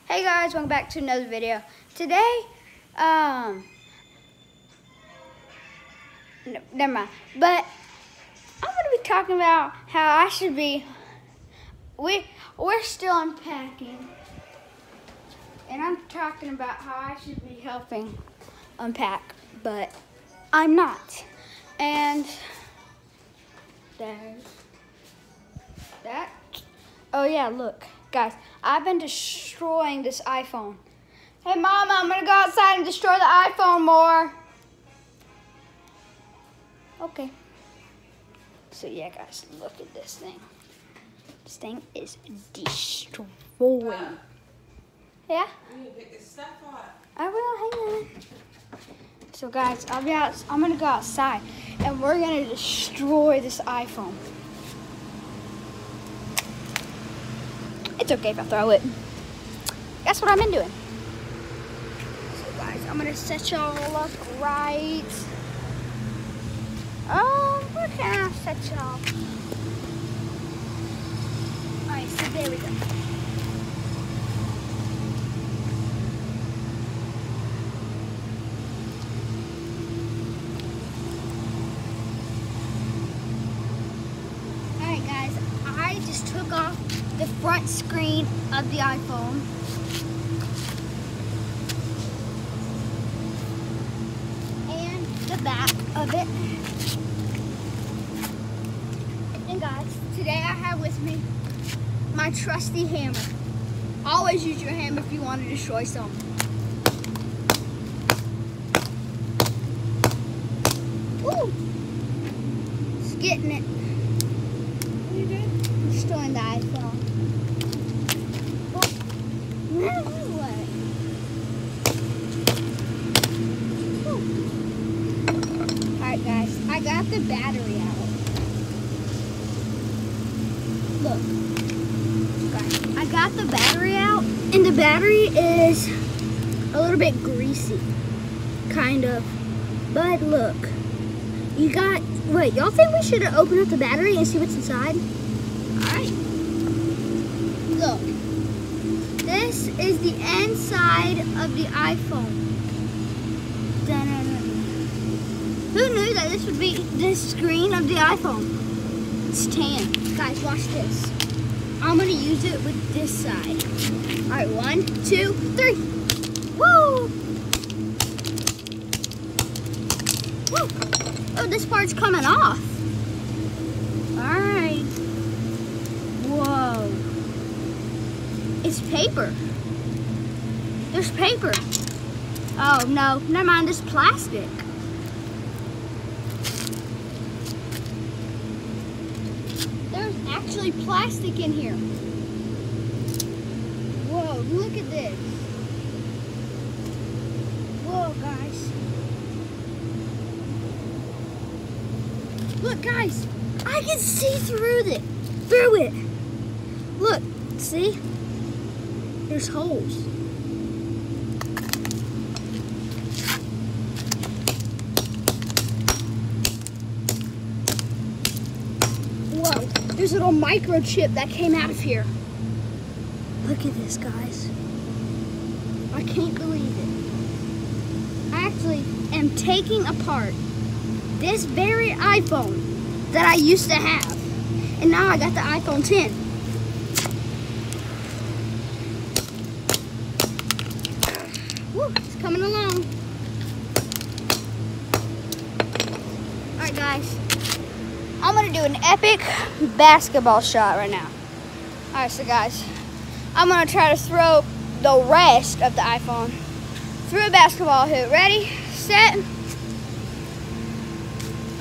Hey guys, welcome back to another video. Today, never mind. But I'm gonna be talking about how I should be. We're still unpacking, and I'm talking about how I should be helping unpack, but I'm not. And there's that. Oh yeah, look. Guys, I've been destroying this iPhone. Hey, Mama, I'm going to go outside and destroy the iPhone more. Okay. So, yeah, guys, look at this thing. This thing is destroying. Yeah? You need to pick this stuff up. I will, hang on. So, guys, I'm going to go outside, and we're going to destroy this iPhone. It's okay if I throw it. That's what I've been doing. So guys, I'm gonna set y'all up right. Where can I set y'all? Alright, so there we go. Alright guys, I just took off the front screen of the iPhone. And the back of it. And guys, today I have with me my trusty hammer. Always use your hammer if you want to destroy something. Woo! It's getting it. What are you doing? Destroying the iPhone. Alright guys, I got the battery out. Look. Guys, I got the battery out, and the battery is a little bit greasy. Kind of. But look. Wait, y'all think we should open up the battery and see what's inside? Alright. Look. This is the inside of the iPhone. Who knew that this would be the screen of the iPhone? It's tan. Guys, watch this. I'm going to use it with this side. Alright, 1, 2, 3. Woo! Woo! Oh, this part's coming off. Alright. Whoa. It's paper. There's paper. Oh, no. Never mind. It's plastic. There's actually plastic in here. Whoa, look at this. Whoa, guys. Look, guys. I can see through it. Look, see? There's holes. Whoa, there's a little microchip that came out of here. Look at this, guys. I can't believe it. I actually am taking apart this very iPhone that I used to have. And now I got the iPhone 10. Woo, it's coming along. Alright guys, I'm going to do an epic basketball shot right now. Alright, so guys, I'm going to try to throw the rest of the iPhone through a basketball hoop. Ready, set.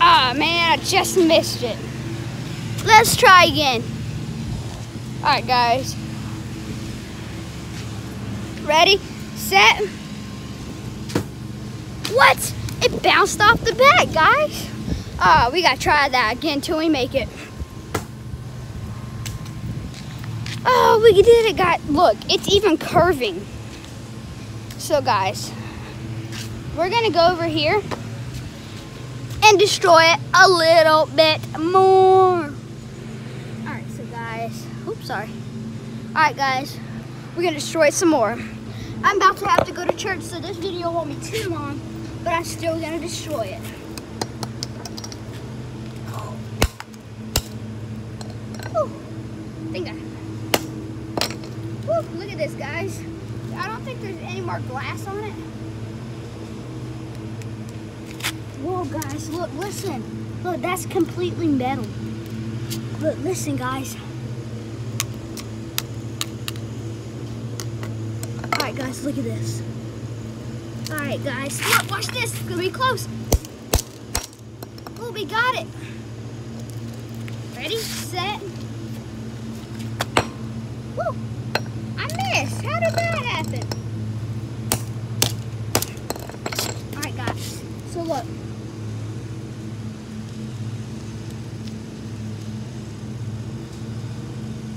Ah, man, I just missed it. Let's try again. Alright guys. Ready, set. What? It bounced off the bat, guys. We gotta try that again till we make it. Oh, we did it, guys. Look, it's even curving. So, guys, we're gonna go over here and destroy it a little bit more. All right, so guys, oops, sorry. All right, guys, we're gonna destroy it some more. I'm about to have to go to church, so this video won't be too long, but I'm still gonna destroy it. Look at this, guys. I don't think there's any more glass on it. Whoa, guys, look, listen. Look, that's completely metal. Look, listen, guys. All right, guys, look at this. All right, guys, look, watch this. It's gonna be close. Oh, we got it. Ready, set. Woo! I missed. How did that happen? All right, guys. So look.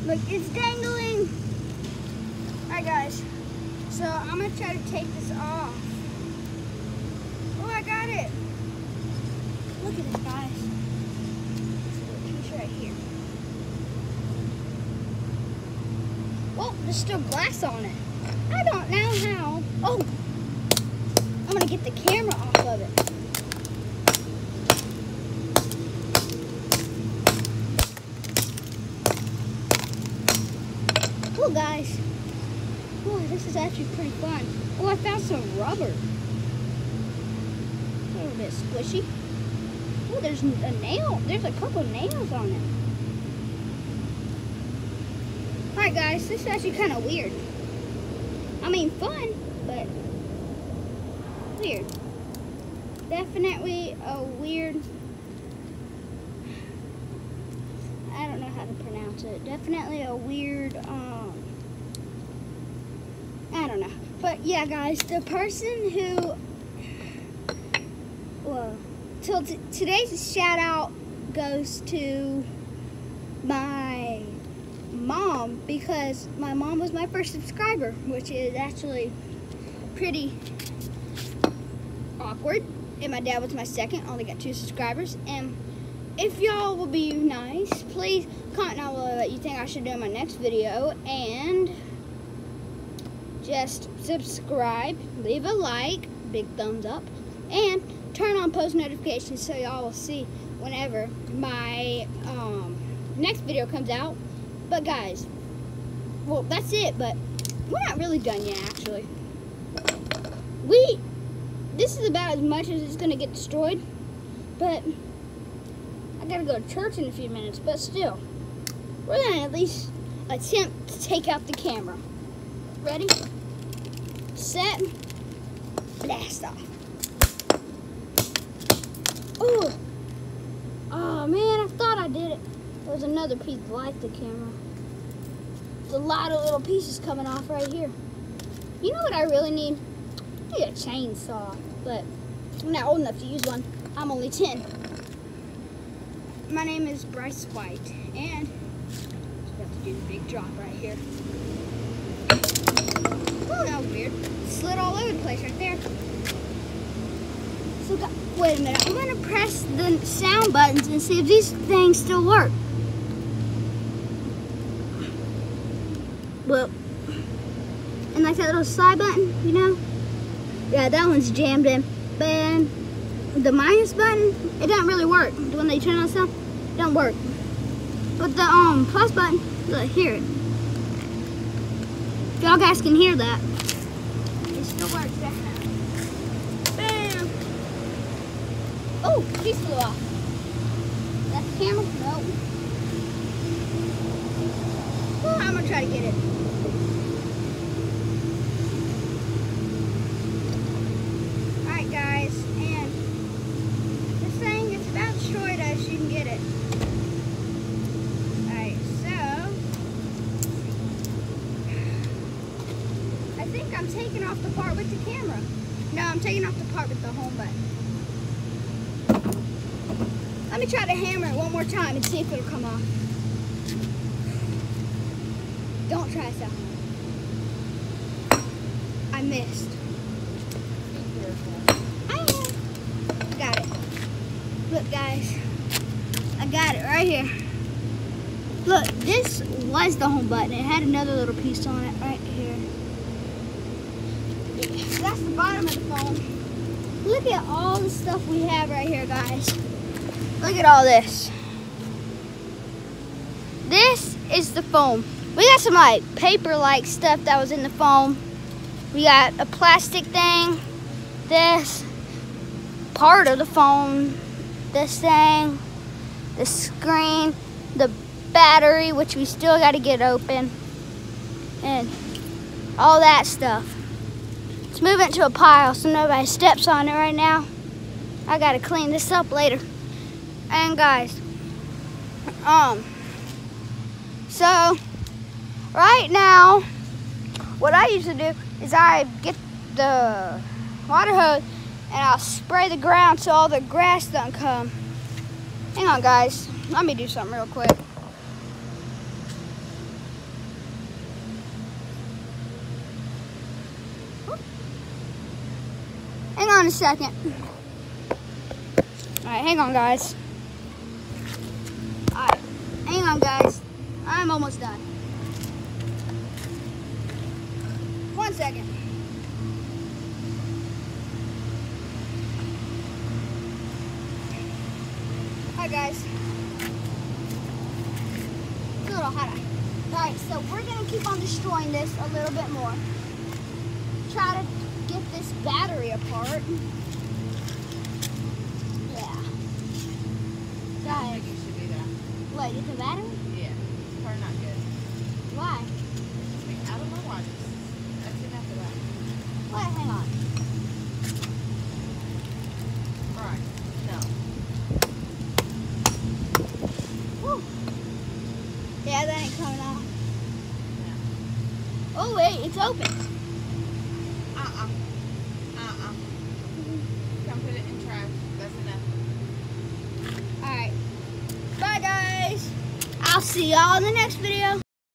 Look, it's dangling. All right, guys. So I'm gonna try to take this off. Oh, I got it. Look at this, guys. It's right here. Well, there's still glass on it. I don't know how. Oh, I'm gonna get the camera off of it. Cool, guys. Oh, this is actually pretty fun. Oh, I found some rubber. A little bit squishy. Oh, there's a nail. There's a couple nails on it. Alright, guys, this is actually kind of weird. I mean, fun, but weird. Definitely a weird, I don't know how to pronounce it. Definitely a weird, I don't know. But yeah, guys, the person who, well, today's shout out goes to my mom, because my mom was my first subscriber, which is actually pretty awkward. And my dad was my second, only got 2 subscribers. And if y'all will be nice, please comment down below what you think I should do in my next video, and just subscribe, leave a like, big thumbs up, and turn on post notifications so y'all will see whenever my next video comes out. But guys, well, that's it, but we're not really done yet, actually. This is about as much as it's gonna get destroyed, but I gotta go to church in a few minutes, but still, we're gonna at least attempt to take out the camera. Ready, set, blast off. Oh, oh man, I thought I did it. There's another piece like the camera. There's a lot of little pieces coming off right here. You know what I really need? I need a chainsaw, but I'm not old enough to use one. I'm only 10. My name is Bryce White, and I'm about to do the big drop right here. Oh, that was weird. Slid all over the place right there. So, wait a minute. I'm going to press the sound buttons and see if these things still work. Well, and like that little slide button, you know? Yeah, that one's jammed in. But the minus button, it doesn't really work. When they turn on sound, it don't work. But the plus button, look, hear it. Y'all guys can hear that. It still works, definitely. Bam! Oh, piece flew off. That's the camera? No. Oh, I'm gonna try to get it. Alright, guys, and this thing is about destroyed as you can get it. Alright, so I think I'm taking off the part with the camera. No, I'm taking off the part with the home button. Let me try to hammer it one more time and see if it'll come off. Don't try this out. I missed. I am. Got it. Look, guys. I got it right here. Look, this was the home button. It had another little piece on it right here. So that's the bottom of the phone. Look at all the stuff we have right here, guys. Look at all this. This is the phone. We got some like paper-like stuff that was in the phone. We got a plastic thing, this part of the phone, this thing, the screen, the battery, which we still got to get open, and all that stuff. Let's move it to a pile so nobody steps on it right now. I got to clean this up later. And guys, so right now, what I usually do is I get the water hose and I'll spray the ground so all the grass doesn't come. Hang on, guys. Let me do something real quick. Hang on a second. All right, hang on, guys. All right, hang on, guys. I'm almost done. 1 second. Hi, guys. It's a little hot. Alright, so we're going to keep on destroying this a little bit more. Try to get this battery apart. Yeah. Go I ahead. think you should do that. What, get the battery? Yeah. It's probably not good. Why? I don't know why. That's enough of that. What? Hang on. Right. No. Whew. Yeah, that ain't coming off. No. Oh, wait, it's open. Come put it in trash. That's enough. Alright. Bye, guys. I'll see y'all in the next video.